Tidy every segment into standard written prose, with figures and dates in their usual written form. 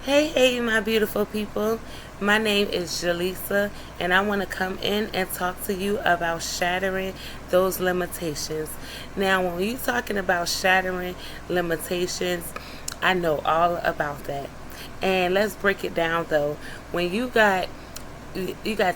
Hey, my beautiful people. My name is Jaleesa, and I want to come in and talk to you about shattering those limitations. Now, when you're talking about shattering limitations, I know all about that. And let's break it down though. When you got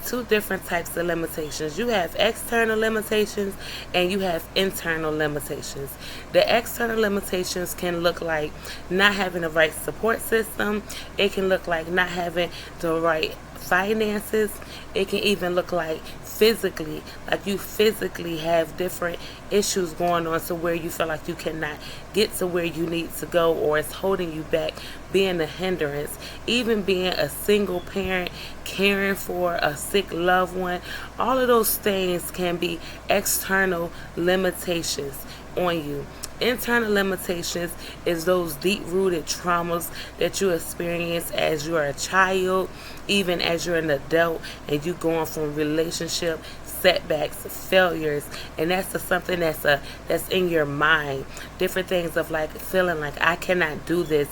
two different types of limitations. You have external limitations and you have internal limitations. The external limitations can look like not having the right support system. It can look like not having the right finances. It can even look like physically, like you physically have different issues going on to where you feel like you cannot get to where you need to go, or it's holding you back, being a hindrance. Even being a single parent, caring for a sick loved one, all of those things can be external limitations on you. Internal limitations is those deep rooted traumas that you experience as you're a child, even as you're an adult, and you going from relationship setbacks, failures, and that's something that's in your mind. Different things of like feeling like I cannot do this.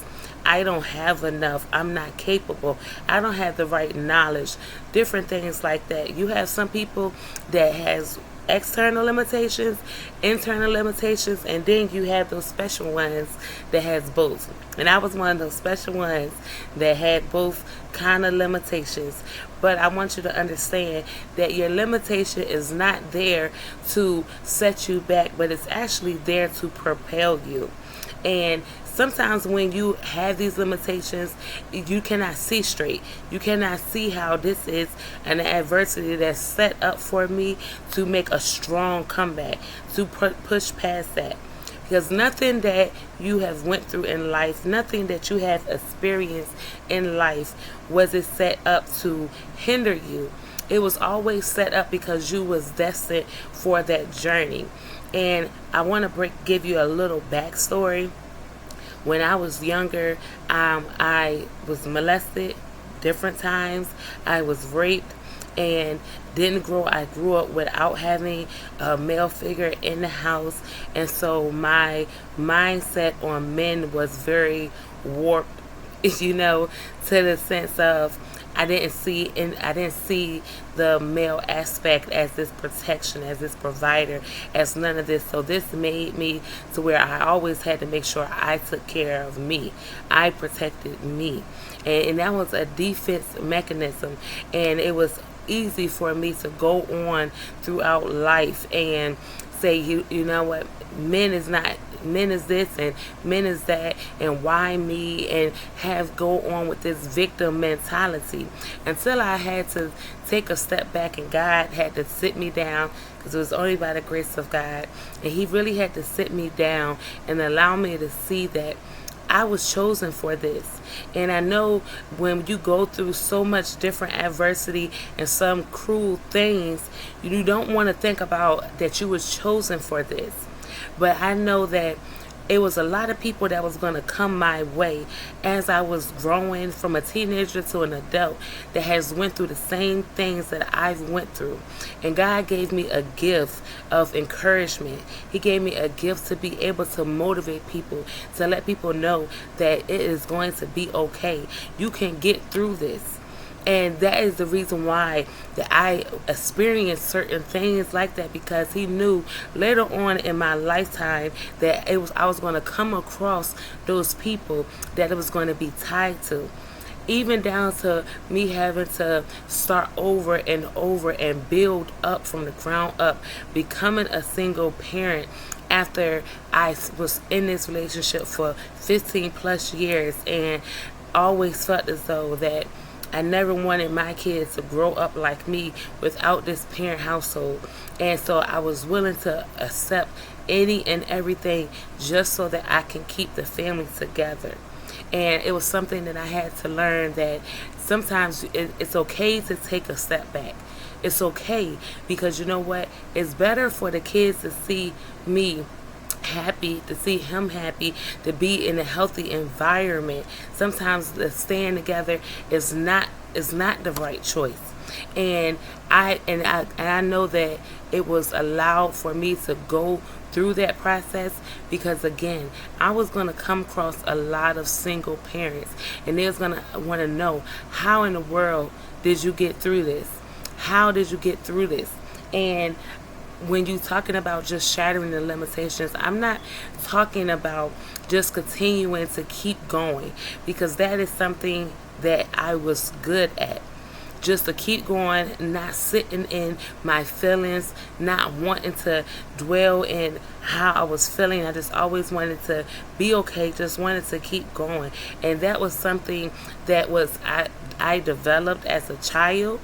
I don't have enough. I'm not capable. I don't have the right knowledge. Different things like that. You have some people that has external limitations, internal limitations, and then you have those special ones that has both. And I was one of those special ones that had both kind of limitations. But I want you to understand that your limitation is not there to set you back, but it's actually there to propel you. And sometimes when you have these limitations, you cannot see straight. You cannot see how this is an adversity that's set up for me to make a strong comeback, to push past that. Because nothing that you have went through in life, nothing that you have experienced in life, was it set up to hinder you. It was always set up because you was destined for that journey. And I want to give you a little backstory. When I was younger, I was molested different times. I was raped and didn't grow. I grew up without having a male figure in the house, and so my mindset on men was very warped, to the sense of I didn't see the male aspect as this protection, as this provider, as none of this. So this made me to where I always had to make sure I took care of me. I protected me. And that was a defense mechanism. And it was easy for me to go on throughout life and say, you know what, men is this and men is that, and why me, and have go on with this victim mentality until I had to take a step back, and God had to sit me down, because it was only by the grace of God, and he really had to sit me down and allow me to see that I was chosen for this. And I know when you go through so much different adversity and some cruel things, you don't want to think about that you was chosen for this. But I know that it was a lot of people that was going to come my way as I was growing from a teenager to an adult that has went through the same things that I've went through. And God gave me a gift of encouragement. He gave me a gift to be able to motivate people, to let people know that it is going to be okay. You can get through this. And that is the reason why that I experienced certain things like that, because he knew later on in my lifetime that I was going to come across those people that it was going to be tied to. Even down to me having to start over and build up from the ground up, becoming a single parent after I was in this relationship for 15 plus years, and always felt as though that I never wanted my kids to grow up like me without this parent household. And so I was willing to accept any and everything just so that I can keep the family together. And it was something that I had to learn, that sometimes it's okay to take a step back. It's okay, because you know what? It's better for the kids to see me happy, to see him happy, to be in a healthy environment. Sometimes the staying together is not the right choice. And I know that it was allowed for me to go through that process because, again, I was going to come across a lot of single parents, and they was going to want to know, how in the world did you get through this? How did you get through this? And when you talking about just shattering the limitations, I'm not talking about just continuing to keep going, because that is something that I was good at. Just to keep going, not sitting in my feelings, not wanting to dwell in how I was feeling. I just always wanted to be okay, just wanted to keep going. And that was something that I developed as a child,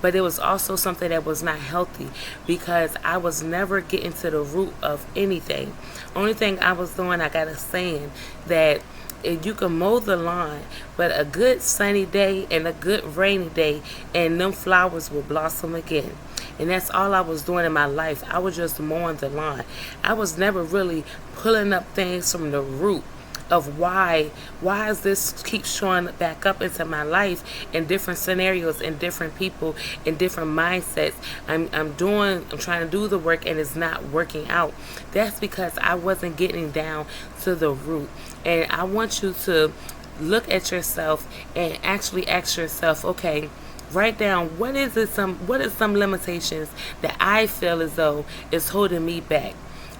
but it was also something that was not healthy, because I was never getting to the root of anything. Only thing I was doing, I got a saying that if you can mow the lawn, but a good sunny day and a good rainy day, and them flowers will blossom again. And that's all I was doing in my life. I was just mowing the lawn. I was never really pulling up things from the root of why is this keep showing back up into my life in different scenarios, in different people, in different mindsets. I'm trying to do the work and it's not working out. That's because I wasn't getting down to the root. And I want you to look at yourself and actually ask yourself, okay, write down what are some limitations that I feel as though is holding me back.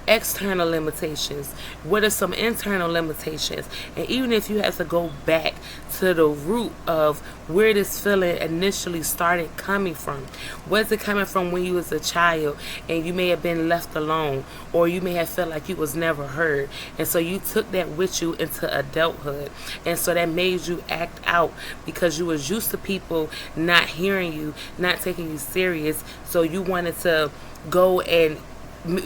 External limitations. What are some internal limitations? And even if you have to go back to the root of where this feeling initially started coming from. Was it coming from when you was a child and you may have been left alone, or you may have felt like you was never heard, and so you took that with you into adulthood, and so that made you act out because you was used to people not hearing you, not taking you serious, so you wanted to go and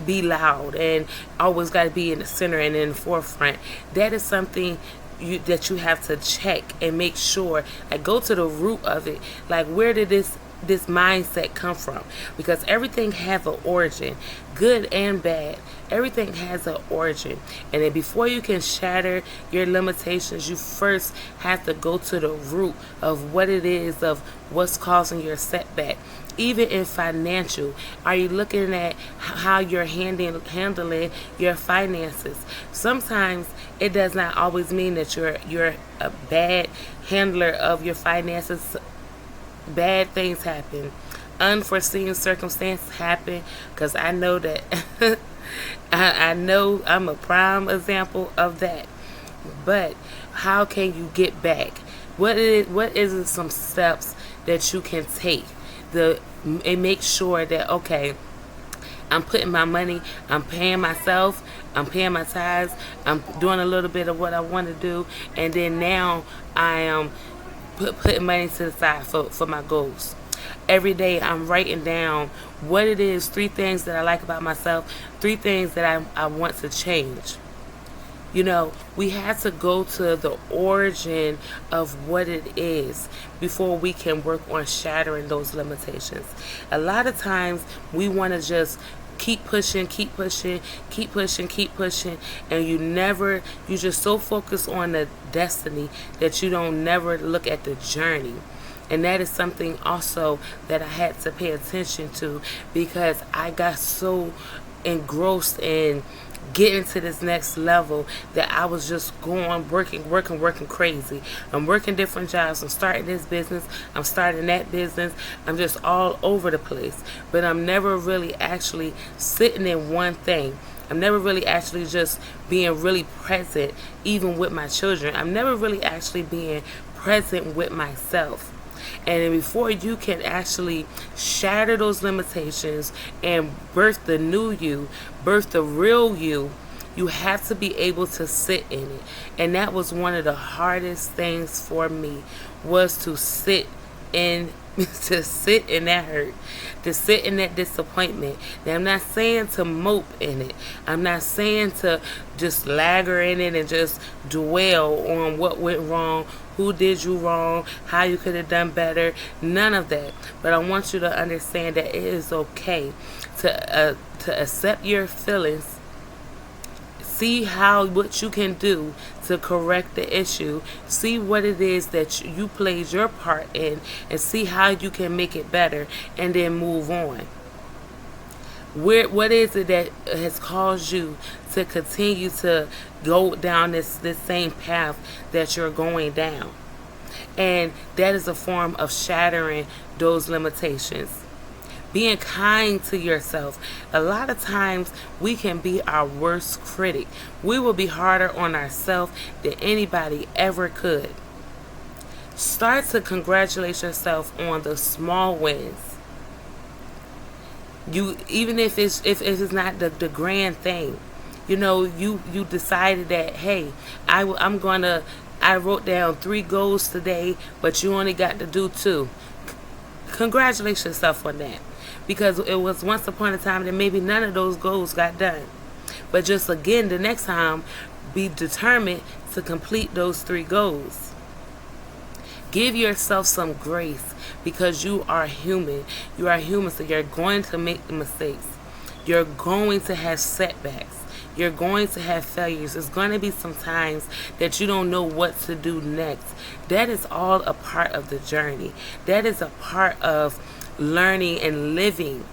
be loud and always got to be in the center and in the forefront. That is something that you have to check and make sure, like, go to the root of it. Like, where did this mindset come from? Because everything has an origin, good and bad. Everything has an origin. And then before you can shatter your limitations, you first have to go to the root of what it is, of what's causing your setback. Even in financial, are you looking at how you're handling your finances? Sometimes it does not always mean that you're a bad handler of your finances. Bad things happen. Unforeseen circumstances happen, because I know that I know I'm a prime example of that. But how can you get back? What is some steps that you can take and make sure that, okay, I'm putting my money, I'm paying myself, I'm paying my tithes, I'm doing a little bit of what I want to do, and then now I am putting money to the side for my goals. Every day I'm writing down what it is, 3 things that I like about myself, 3 things that I want to change. You know, we have to go to the origin of what it is before we can work on shattering those limitations. A lot of times we want to just keep pushing, and you just so focused on the destiny that you don't never look at the journey. And that is something also that I had to pay attention to, because I got so engrossed in getting to this next level that I was just working crazy. I'm working different jobs. I'm starting this business. I'm starting that business. I'm just all over the place. But I'm never really actually sitting in one thing. I'm never really actually just being really present, even with my children. I'm never really actually being present with myself. And then before you can actually shatter those limitations and birth the new you, birth the real you, you have to be able to sit in it. And that was one of the hardest things for me, was to sit in that hurt, to sit in that disappointment. Now, I'm not saying to mope in it. I'm not saying to just lagger in it and just dwell on what went wrong, who did you wrong, how you could have done better. None of that. But I want you to understand that it is okay to accept your feelings. See what you can do to correct the issue. See what it is that you played your part in, and see how you can make it better, and then move on. What is it that has caused you to continue to go down this same path that you're going down? And that is a form of shattering those limitations. Being kind to yourself. A lot of times we can be our worst critic. We will be harder on ourselves than anybody ever could. Start to congratulate yourself on the small wins. You, even if it's not the grand thing, you decided that, hey, I wrote down 3 goals today, but you only got to do 2. Congratulate yourself on that, because it was once upon a time that maybe none of those goals got done. But just again, the next time, be determined to complete those 3 goals. Give yourself some grace, because you are human. You are human, so you're going to make mistakes. You're going to have setbacks. You're going to have failures. There's going to be some times that you don't know what to do next. That is all a part of the journey. That is a part of learning and living.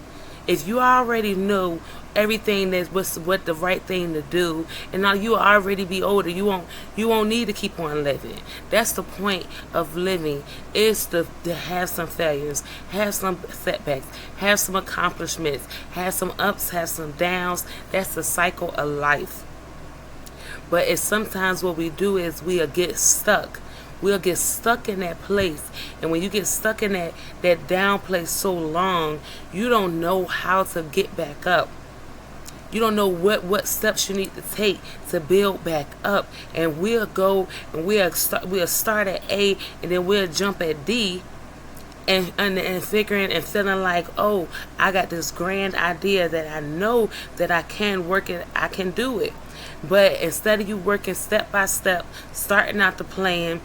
If you already know everything what the right thing to do, and now you already be older, you won't need to keep on living. That's the point of living, is to have some failures, have some setbacks, have some accomplishments, have some ups, have some downs. That's the cycle of life. But it's sometimes what we do is we'll get stuck. We'll get stuck in that place. And when you get stuck in that down place so long, you don't know how to get back up. You don't know what steps you need to take to build back up. And we'll go and we'll start at A, and then we'll jump at D, and figuring and feeling like, oh, I got this grand idea that I know that I can work it, I can do it. But instead of you working step by step, starting out the plan,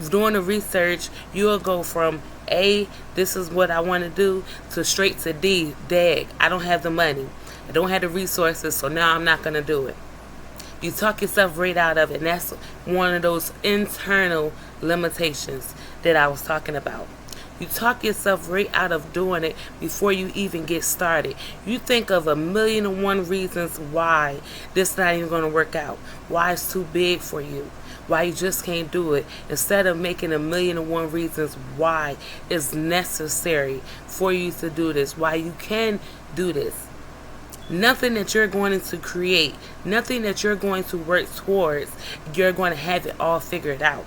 doing the research, you'll go from A, this is what I want to do, to straight to D, dag, I don't have the money, I don't have the resources, so now I'm not going to do it. You talk yourself right out of it, and that's one of those internal limitations that I was talking about. You talk yourself right out of doing it before you even get started. You think of 1,000,001 reasons why this not even going to work out, why it's too big for you, why you just can't do it, instead of making 1,000,001 reasons why it's necessary for you to do this, why you can do this. Nothing that you're going to create, nothing that you're going to work towards, you're going to have it all figured out.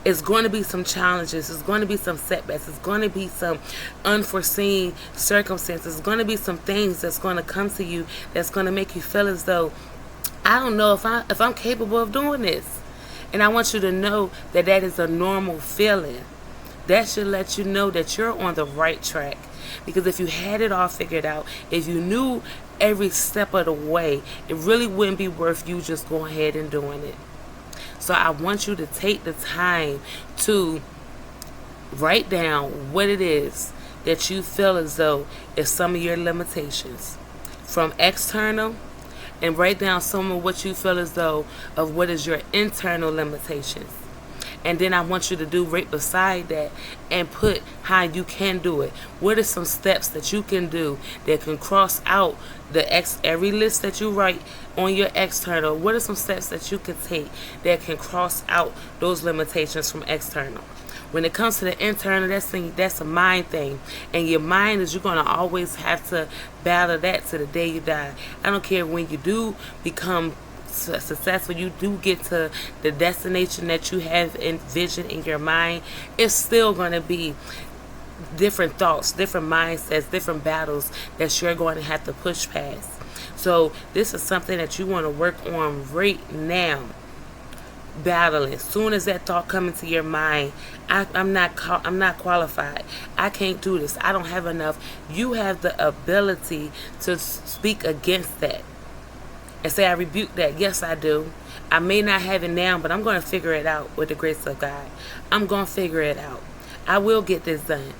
It's going to be some challenges. It's going to be some setbacks. It's going to be some unforeseen circumstances. It's going to be some things that's going to come to you that's going to make you feel as though, I don't know if I'm capable of doing this. And I want you to know that that is a normal feeling. That should let you know that you're on the right track. Because if you had it all figured out, if you knew every step of the way, it really wouldn't be worth you just going ahead and doing it. So I want you to take the time to write down what it is that you feel as though is some of your limitations from external, and write down some of what you feel as though of what is your internal limitations. And then I want you to do right beside that and put how you can do it. What are some steps that you can do that can cross out every list that you write on your external? What are some steps that you can take that can cross out those limitations from external? When it comes to the internal, that's a mind thing. And your mind is, you're going to always have to battle that to the day you die. I don't care when you do become successful, you do get to the destination that you have envisioned in your mind, it's still going to be different thoughts, different mindsets, different battles that you're going to have to push past. So this is something that you want to work on right now. Battling. As soon as that thought comes into your mind, I'm not qualified, I can't do this, I don't have enough. You have the ability to speak against that and say, I rebuke that. Yes, I do. I may not have it now, but I'm going to figure it out with the grace of God. I'm going to figure it out. I will get this done.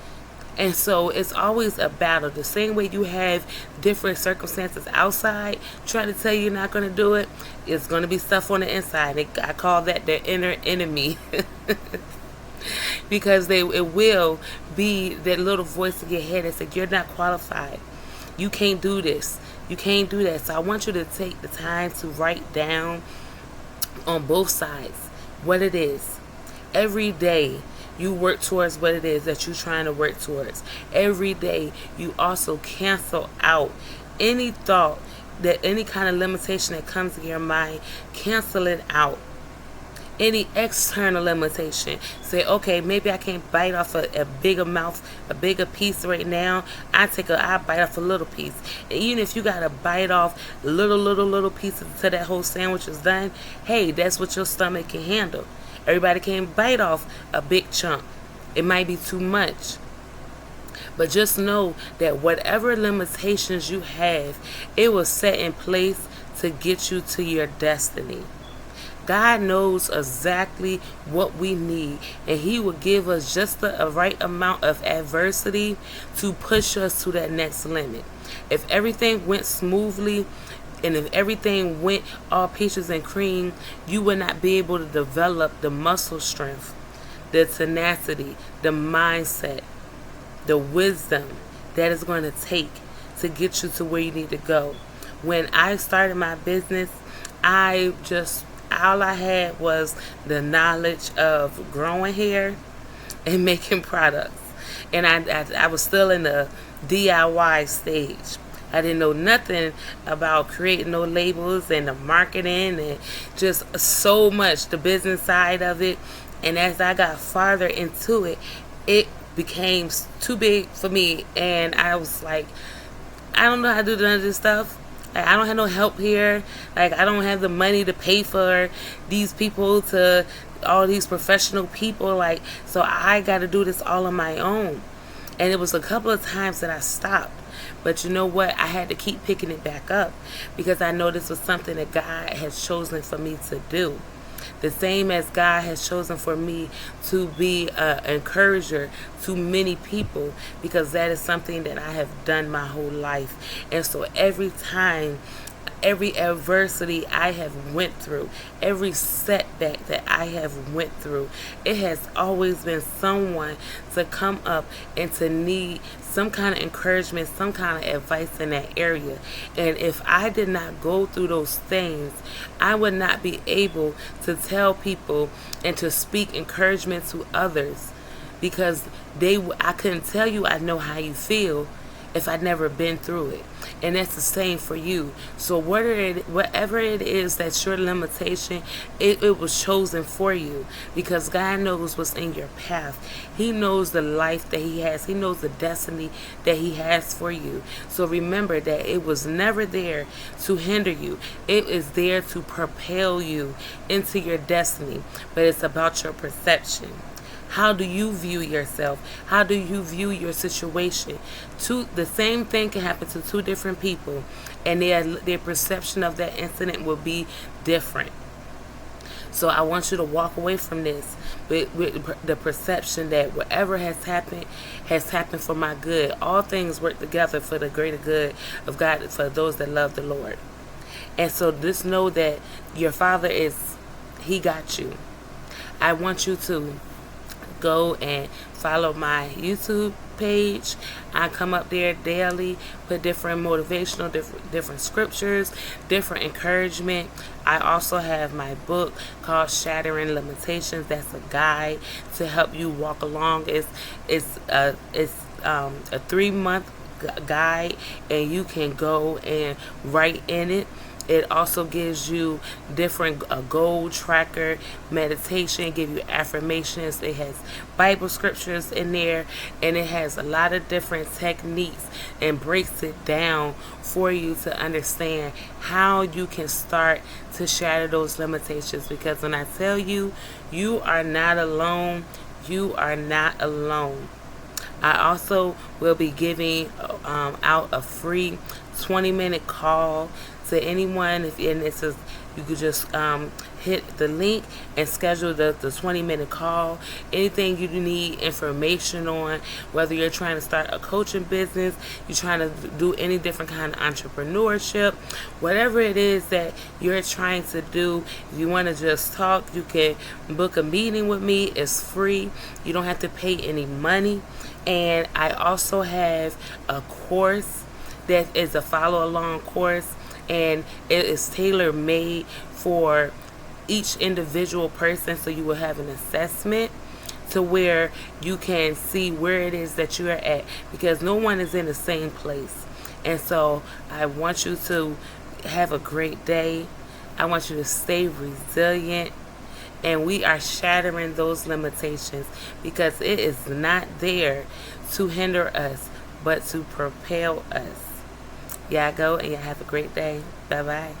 And so it's always a battle. The same way you have different circumstances outside trying to tell you you're not going to do it, it's going to be stuff on the inside. I call that the inner enemy. Because it will be that little voice in your head that says, you're not qualified. You can't do this. You can't do that. So I want you to take the time to write down on both sides what it is. Every day you work towards what it is that you're trying to work towards. Every day you also cancel out any thought, that any kind of limitation that comes in your mind, cancel it out. Any external limitation, say, okay, maybe I can't bite off a bigger mouth, a bigger piece right now. I bite off a little piece. And even if you gotta bite off little pieces until that whole sandwich is done, hey, that's what your stomach can handle. Everybody can't bite off a big chunk. It might be too much. But just know that whatever limitations you have, it was set in place to get you to your destiny. God knows exactly what we need, and He will give us just the right amount of adversity to push us to that next limit. If everything went smoothly, and if everything went all peaches and cream, you would not be able to develop the muscle strength, the tenacity, the mindset, the wisdom that is going to take to get you to where you need to go. When I started my business, all I had was the knowledge of growing hair and making products. And I was still in the DIY stage. I didn't know nothing about creating no labels and the marketing and just so much the business side of it. And as I got farther into it, it became too big for me. And I was like, I don't know how to do none of this stuff. Like, I don't have no help here. Like, I don't have the money to pay for these people, to all these professional people. Like, so I got to do this all on my own. And it was a couple of times that I stopped. But you know what? I had to keep picking it back up because I know this was something that God has chosen for me to do. The same as God has chosen for me to be an encourager to many people, because that is something that I have done my whole life. And so every time, every adversity I have went through, every setback that I have went through, it has always been someone to come up and to need some kind of encouragement, some kind of advice in that area. And if I did not go through those things, I would not be able to tell people and to speak encouragement to others, because I couldn't tell you I know how you feel if I'd never been through it. And that's the same for you. So whatever it is that's your limitation, it was chosen for you, because God knows what's in your path. He knows the life that He has. He knows the destiny that He has for you. So remember that it was never there to hinder you. It is there to propel you into your destiny. But it's about your perception. How do you view yourself? How do you view your situation? The same thing can happen to two different people, and their perception of that incident will be different. So I want you to walk away from this with the perception that whatever has happened for my good. All things work together for the greater good of God, for those that love the Lord. And so just know that your Father He got you. I want you to go and follow my YouTube page. I come up there daily, put different motivational, different scriptures, different encouragement. I also have my book called Shattering Limitations. That's a guide to help you walk along. It's a 3-month guide, and you can go and write in it. It also gives you different goal tracker, meditation, give you affirmations. It has Bible scriptures in there, and it has a lot of different techniques and breaks it down for you to understand how you can start to shatter those limitations. Because when I tell you, you are not alone, you are not alone. I also will be giving out a free 20-minute call to anyone. And it's just, you could just hit the link and schedule the 20-minute call. Anything you need information on, whether you're trying to start a coaching business, you're trying to do any different kind of entrepreneurship, whatever it is that you're trying to do, if you want to just talk, you can book a meeting with me. It's free. You don't have to pay any money. And I also have a course that is a follow along course, and it is tailor made for each individual person. So you will have an assessment to where you can see where it is that you're at, because no one is in the same place. And so I want you to have a great day. I want you to stay resilient. And we are shattering those limitations, because it is not there to hinder us, but to propel us. Y'all go and y'all have a great day. Bye-bye.